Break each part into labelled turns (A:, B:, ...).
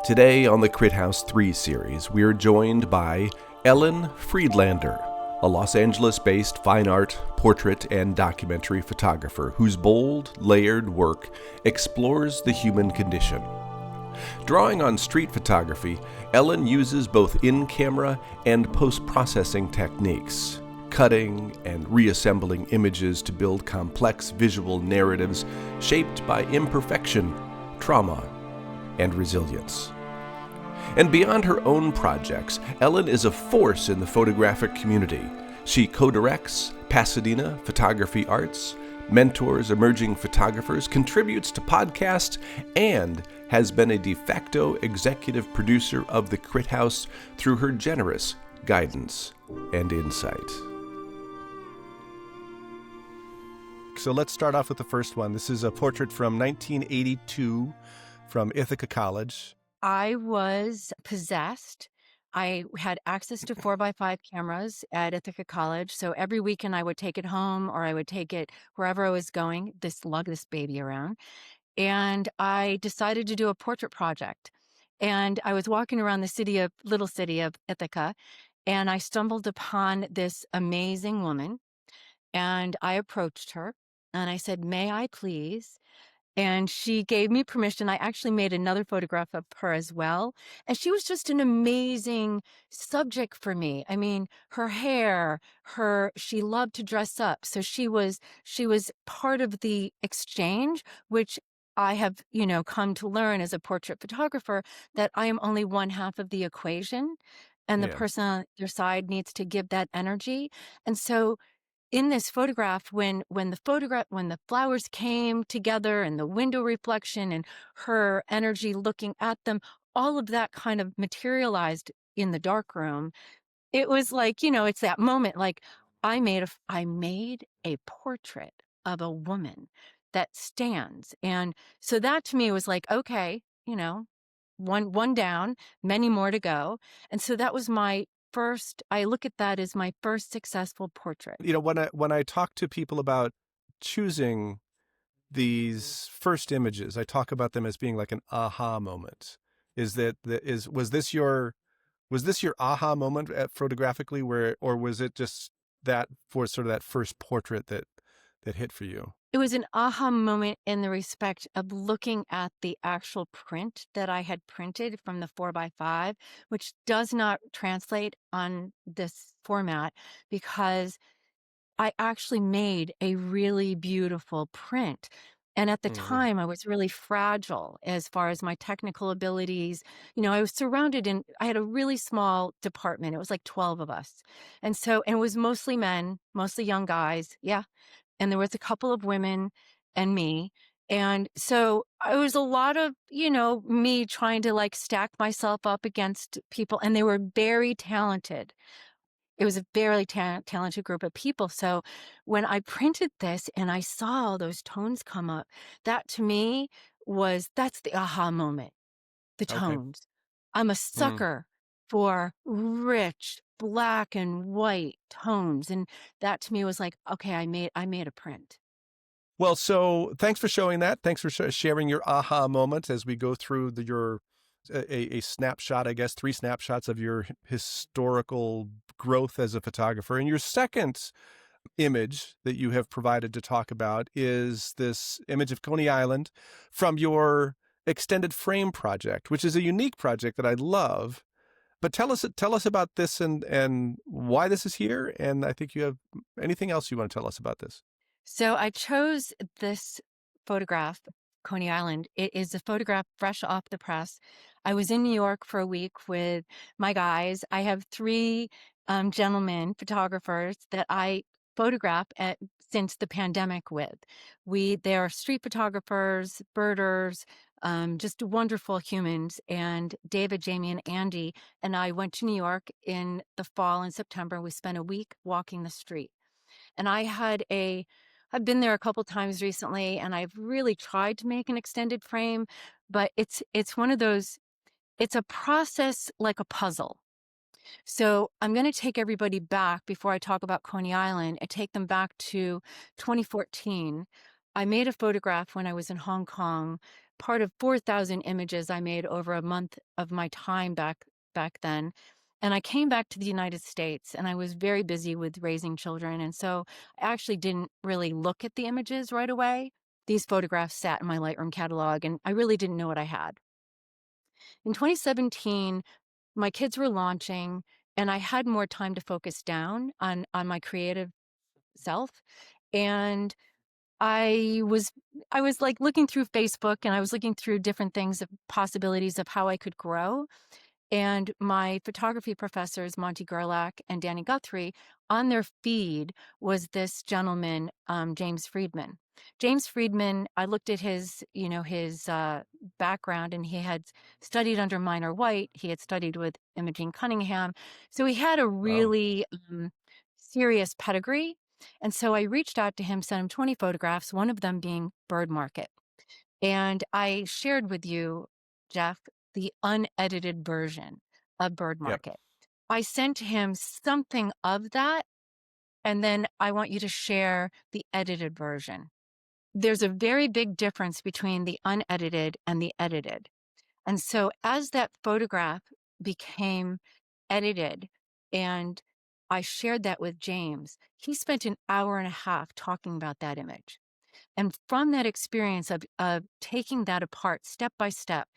A: Today on the Crit House 3 series, we are joined by Ellen Friedlander, a Los Angeles-based fine art, portrait, and documentary photographer whose bold, layered work explores the human condition. Drawing on street photography, Ellen uses both in-camera and post-processing techniques, cutting and reassembling images to build complex visual narratives shaped by imperfection, trauma, and resilience. And beyond her own projects, Ellen is a force in the photographic community. She co-directs Pasadena Photography Arts, mentors emerging photographers, contributes to podcasts, and has been a de facto executive producer of the Crit House through her generous guidance and insight.
B: So let's start off with the first one. This is a portrait from 1982 from Ithaca College.
C: I was possessed. I had access to 4x5 cameras at Ithaca College. So every weekend I would take it home or I would take it wherever I was going, lug this baby around. And I decided to do a portrait project. And I was walking around the little city of Ithaca, and I stumbled upon this amazing woman. And I approached her and I said, "May I please?" And she gave me permission. I actually made another photograph of her as well. And she was just an amazing subject for me. I mean, her hair, she loved to dress up. So she was part of the exchange, which I have, come to learn as a portrait photographer that I am only one half of the equation. And the
B: Yeah.
C: person on their side needs to give that energy. And so in this photograph, when the flowers came together and the window reflection and her energy looking at them, all of that kind of materialized in the dark room. It was like, it's that moment, like I made a portrait of a woman that stands. And so that to me was like, okay, one down, many more to go. And so that was I look at that as my first successful portrait.
B: When I talk to people about choosing these first images, I talk about them as being like an aha moment. Was this your aha moment photographically, or was it just that for sort of that first portrait that hit for you?
C: It was an aha moment in the respect of looking at the actual print that I had printed from the 4x5, which does not translate on this format because I actually made a really beautiful print. And at the time, I was really fragile as far as my technical abilities. I was I had a really small department. It was like 12 of us. And it was mostly men, mostly young guys. Yeah. And there was a couple of women and me. And so it was a lot of, me trying to like stack myself up against people, and they were very talented. It was a very talented group of people. So when I printed this and I saw all those tones come up, that to me that's the aha moment, the
B: Okay.
C: tones. I'm a sucker for rich black and white tones. And that to me was like, okay, I made a print.
B: Well, so thanks for showing that. Thanks for sharing your aha moment as we go through a snapshot, I guess, 3 snapshots of your historical growth as a photographer. And your second image that you have provided to talk about is this image of Coney Island from your extended frame project, which is a unique project that I love. But tell us about this and why this is here. And I think you have anything else you want to tell us about this.
C: So I chose this photograph, Coney Island. It is a photograph fresh off the press. I was in New York for a week with my guys. I have 3 gentlemen photographers that I photograph since the pandemic with. They are street photographers, birders, just wonderful humans. And David, Jamie, and Andy and I went to New York in the fall in September. We spent a week walking the street. And I've been there a couple times recently, and I've really tried to make an extended frame, but it's one of those, it's a process like a puzzle. So I'm going to take everybody back before I talk about Coney Island and take them back to 2014. I made a photograph when I was in Hong Kong, part of 4,000 images I made over a month of my time back then. And I came back to the United States and I was very busy with raising children. And so I actually didn't really look at the images right away. These photographs sat in my Lightroom catalog and I really didn't know what I had. In 2017, my kids were launching and I had more time to focus down on my creative self. And I was I was like looking through Facebook and I was looking through different things of possibilities of how I could grow. And my photography professors, Monty Gerlach and Danny Guthrie, on their feed was this gentleman, James Friedman. James Friedman, I looked at his background, and he had studied under Minor White. He had studied with Imogene Cunningham. So he had a
B: Wow.
C: really serious pedigree. And so I reached out to him, sent him 20 photographs, one of them being Bird Market. And I shared with you, Jeff, the unedited version of Bird
B: Yep.
C: Market. I sent him something of that, and then I want you to share the edited version. There's a very big difference between the unedited and the edited. And so as that photograph became edited and I shared that with James, he spent an hour and a half talking about that image. And from that experience of taking that apart step by step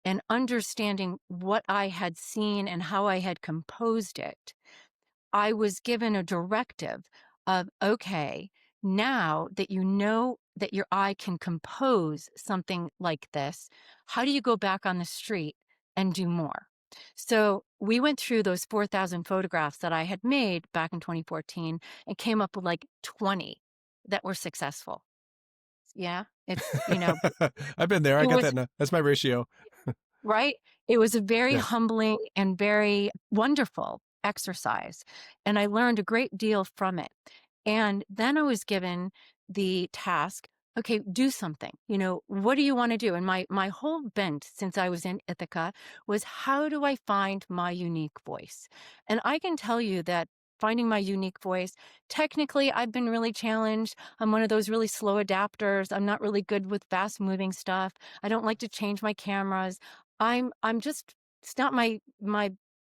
C: and understanding what I had seen and how I had composed it, I was given a directive of, okay, now that you know that your eye can compose something like this, how do you go back on the street and do more? So we went through those 4,000 photographs that I had made back in 2014 and came up with like 20 that were successful. Yeah,
B: I've been there. I
C: it
B: got
C: was
B: that now. That's my ratio.
C: right. It was a very
B: Yeah.
C: humbling and very wonderful exercise, and I learned a great deal from it. And then I was given the task, okay, do something. What do you want to do? And my whole bent since I was in Ithaca was, how do I find my unique voice? And I can tell you that finding my unique voice, technically, I've been really challenged. I'm one of those really slow adapters. I'm not really good with fast moving stuff. I don't like to change my cameras. I'm just, it's not my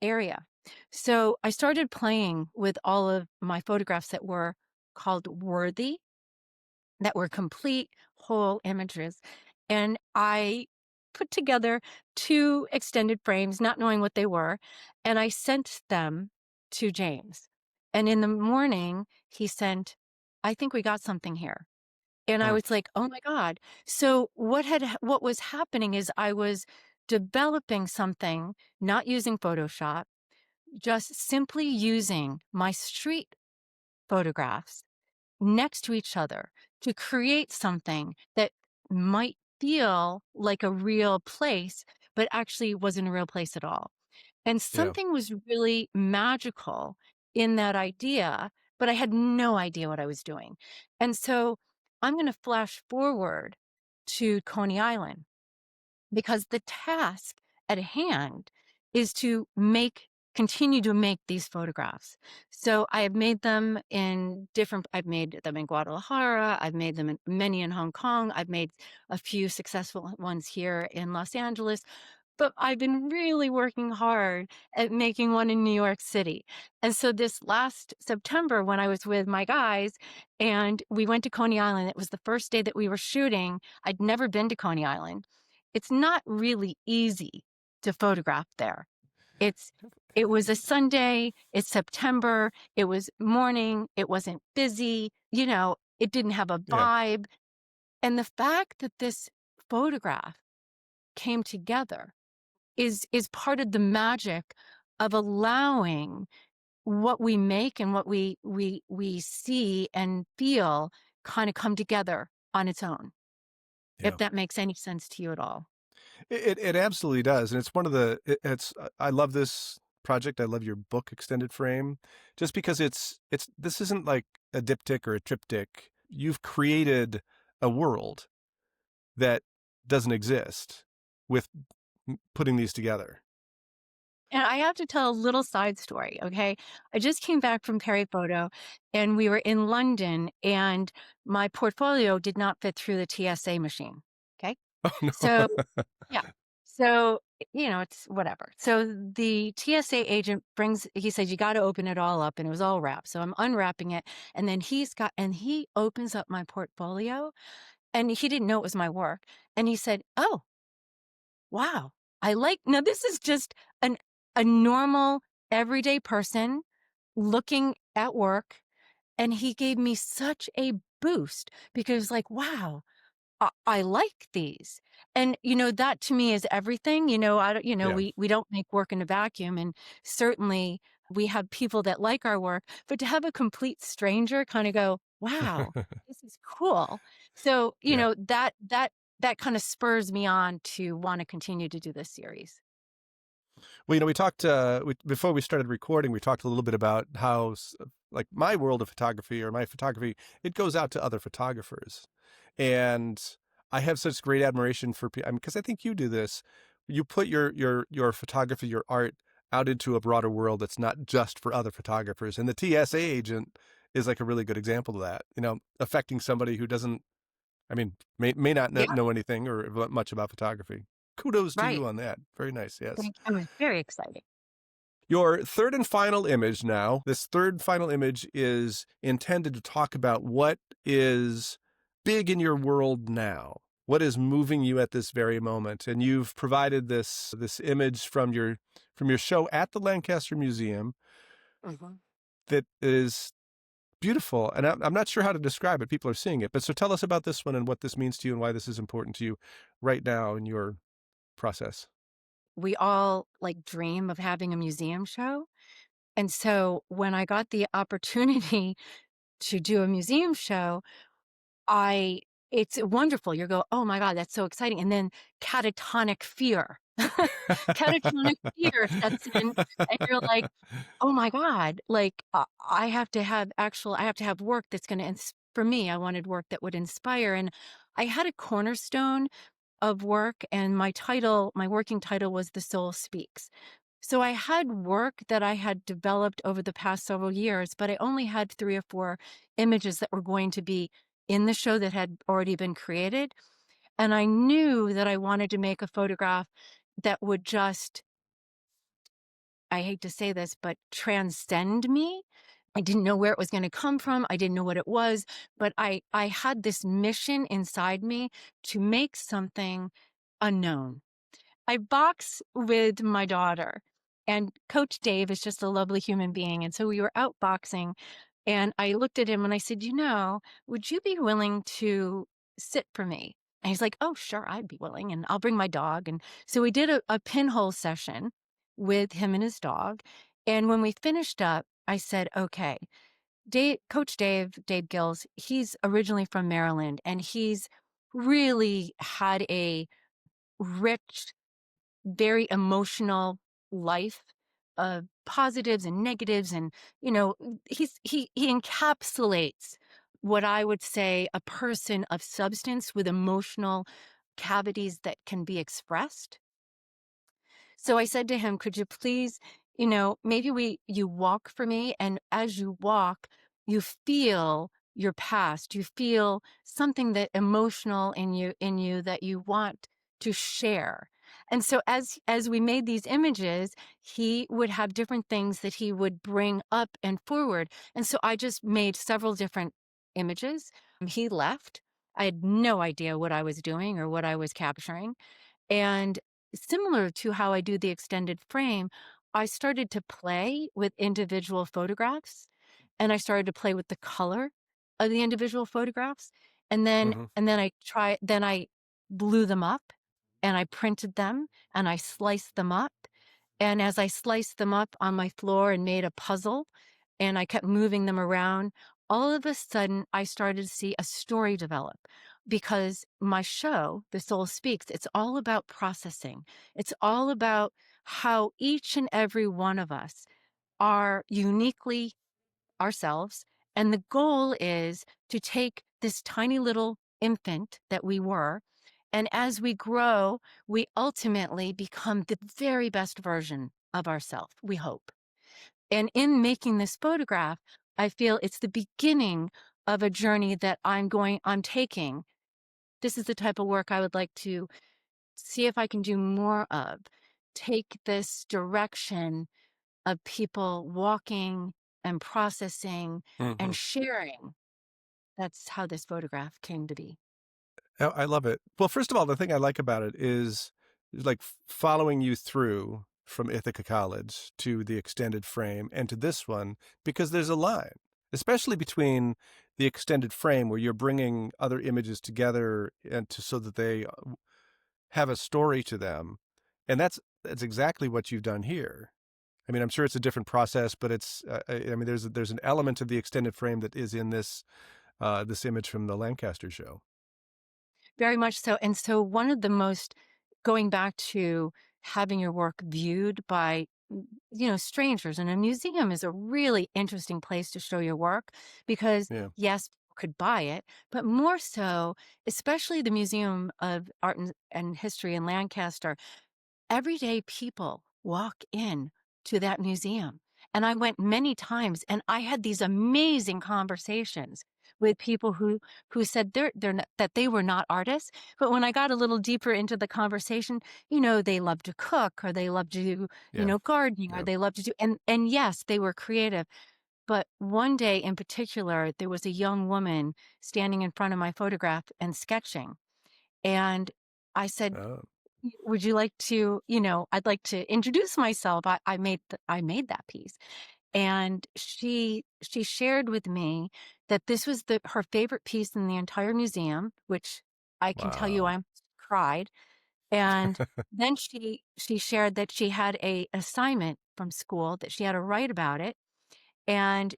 C: area. So I started playing with all of my photographs that were called worthy, that were complete whole images. And I put together 2 extended frames, not knowing what they were, and I sent them to James. And in the morning, he sent, I think we got something here. And I
B: Mm.
C: was like, oh my God. So what was happening is I was developing something, not using Photoshop, just simply using my street photographs next to each other to create something that might feel like a real place, but actually wasn't a real place at all. And
B: Yeah.
C: something was really magical in that idea, but I had no idea what I was doing. And so I'm going to flash forward to Coney Island, because the task at hand is to continue to make these photographs. So I have made them I've made them in Guadalajara, I've made them many in Hong Kong, I've made a few successful ones here in Los Angeles, but I've been really working hard at making one in New York City. And so this last September, when I was with my guys and we went to Coney Island, it was the first day that we were shooting. I'd never been to Coney Island. It's not really easy to photograph there. It was a Sunday, it's September, it was morning, it wasn't busy, it didn't have a
B: Yeah.
C: vibe. And the fact that this photograph came together is part of the magic of allowing what we make and what we see and feel kind of come together on its own, if
B: Yeah.
C: that makes any sense to you at all.
B: It absolutely does, and it's one of the it's I love this project. I love your book, Extended Frame, just because it's this isn't like a diptych or a triptych. You've created a world that doesn't exist with putting these together.
C: And I have to tell a little side story, okay? I just came back from Photo, and we were in London, and my portfolio did not fit through the TSA machine, okay?
B: Oh, no.
C: So yeah. So, it's whatever. So the TSA agent he says, you got to open it all up. And it was all wrapped. So I'm unwrapping it. And then he opens up my portfolio and he didn't know it was my work. And he said, oh, wow. Now this is just a normal everyday person looking at work. And he gave me such a boost because like, wow, I like these. And, that to me is everything. I don't,
B: Yeah.
C: we don't make work in a vacuum. And certainly we have people that like our work, but to have a complete stranger kind of go, wow, this is cool. So,
B: Yeah.
C: that kind of spurs me on to want to continue to do this series.
B: Well, we talked before we started recording. We talked a little bit about how, like, my world of photography or my photography, it goes out to other photographers, and I have such great admiration for people. I mean, because I think you do this. You put your photography, your art, out into a broader world that's not just for other photographers. And the TSA agent is like a really good example of that. Affecting somebody who doesn't, I mean, may not
C: Yeah,
B: know anything or much about photography. Kudos to
C: right.
B: you on that. Very nice. Yes.
C: I was very excited.
B: Your third and final image now. This third final image is intended to talk about what is big in your world now. What is moving you at this very moment? And you've provided this image from your show at the Lancaster Museum
C: Mhm.
B: that is beautiful. And I'm not sure how to describe it. People are seeing it. But so tell us about this one and what this means to you and why this is important to you right now in your process.
C: We all like dream of having a museum show. And so when I got the opportunity to do a museum show, I it's wonderful. You go, "Oh my god, that's so exciting." And then catatonic fear. Catatonic fear sets in and you're like, "Oh my god, like I have to have work that's going to for me, I wanted work that would inspire." And I had a cornerstone of work and my working title was The Soul Speaks. So I had work that I had developed over the past several years, but I only had 3 or 4 images that were going to be in the show that had already been created. And I knew that I wanted to make a photograph that would just, I hate to say this, but transcend me. I didn't know where it was going to come from. I didn't know what it was, but I had this mission inside me to make something unknown. I box with my daughter, and Coach Dave is just a lovely human being. And so we were out boxing, and I looked at him and I said, would you be willing to sit for me? And he's like, oh, sure, I'd be willing. And I'll bring my dog. And so we did a pinhole session with him and his dog. And when we finished up, I said, okay, Coach Dave Gills, he's originally from Maryland, and he's really had a rich, very emotional life of positives and negatives. And, he encapsulates what I would say a person of substance with emotional cavities that can be expressed. So I said to him, could you please, maybe you walk for me. And as you walk, you feel your past, you feel something that emotional in you that you want to share. And so as we made these images, he would have different things that he would bring up and forward. And so I just made several different images. He left. I had no idea what I was doing or what I was capturing. And similar to how I do the extended frame, I started to play with individual photographs and I started to play with the color of the individual photographs.
B: Hmm.
C: Then I blew them up and I printed them and I sliced them up. And as I sliced them up on my floor and made a puzzle and I kept moving them around, all of a sudden I started to see a story develop because my show, The Soul Speaks, it's all about processing. It's all about how each and every one of us are uniquely ourselves. And the goal is to take this tiny little infant that we were And as we grow, we ultimately become the very best version of ourselves, we hope. And in making this photograph, I feel it's the beginning of a journey that I'm taking. This is the type of work I would like to see if I can do more of. Take this direction of people walking and processing
B: Hmm.
C: and sharing. That's how this photograph came to be.
B: I love it. Well, first of all, the thing I like about it is like following you through from Ithaca College to the extended frame and to this one, because there's a line, especially between the extended frame where you're bringing other images together and so that they have a story to them. And that's exactly what you've done here. I mean, I'm sure it's a different process, but it's, I mean, there's an element of the extended frame that is in this image from the Lancaster show.
C: Very much so. And so one of the most going back to having your work viewed by strangers in a museum is a really interesting place to show your work because
B: Yeah.
C: yes, people could buy it, but more so, especially the Museum of Art and History in Lancaster, everyday people walk in to that museum. And I went many times and I had these amazing conversations with people who said they're not, that they were not artists. But when I got a little deeper into the conversation, they love to cook or they love to do,
B: Yeah.
C: gardening or
B: Yeah.
C: they love to do and yes, they were creative. But one day in particular, there was a young woman standing in front of my photograph and sketching. And I said,
B: Oh,
C: would you like to, I'd like to introduce myself. I made that piece. And she shared with me that this was her favorite piece in the entire museum, which I can tell you
B: wow.
C: I cried. And then she shared that she had a assignment from school that she had to write about it. And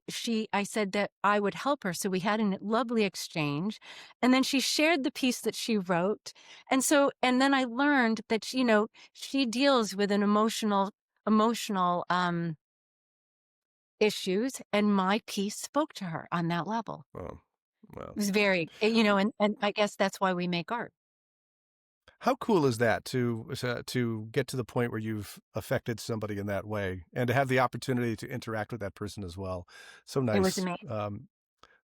C: I said that I would help her. So we had a lovely exchange. And then she shared the piece that she wrote. And then I learned that, she deals with an emotional issues. And my piece spoke to her on that level.
B: Well, well.
C: It was very, and I guess that's why we make art.
B: How cool is that to get to the point where you've affected somebody in that way and to have the opportunity to interact with that person as well? So
C: It was
B: nice.
C: amazing.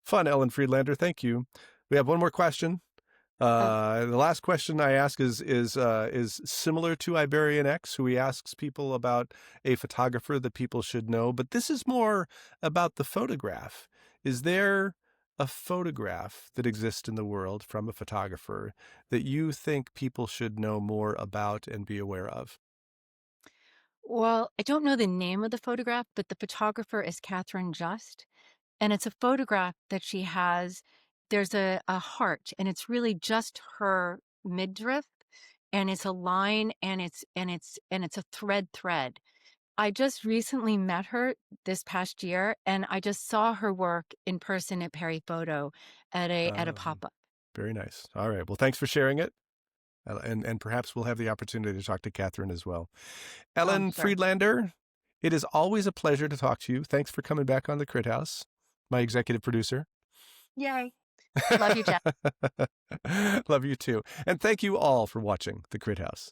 B: Fun, Ellen Friedlander. Thank you. We have one more question.
C: Okay.
B: The last question I ask is similar to Iberian X, who he asks people about a photographer that people should know, but this is more about the photograph. Is there a photograph that exists in the world from a photographer that you think people should know more about and be aware of?
C: Well, I don't know the name of the photograph, but the photographer is Catherine Just. And it's a photograph that she has. There's a heart, and it's really just her midriff, and it's a line, and it's a thread. I just recently met her this past year, and I just saw her work in person at Perry Photo at a pop-up.
B: Very nice. All right. Well, thanks for sharing it. And perhaps we'll have the opportunity to talk to Catherine as well.
C: Oh, I'm
B: Ellen
C: sure.
B: Friedlander, it is always a pleasure to talk to you. Thanks for coming back on the Crit House, my executive producer.
C: Yay. Love you, Jeff.
B: Love you too. And thank you all for watching the Crit House.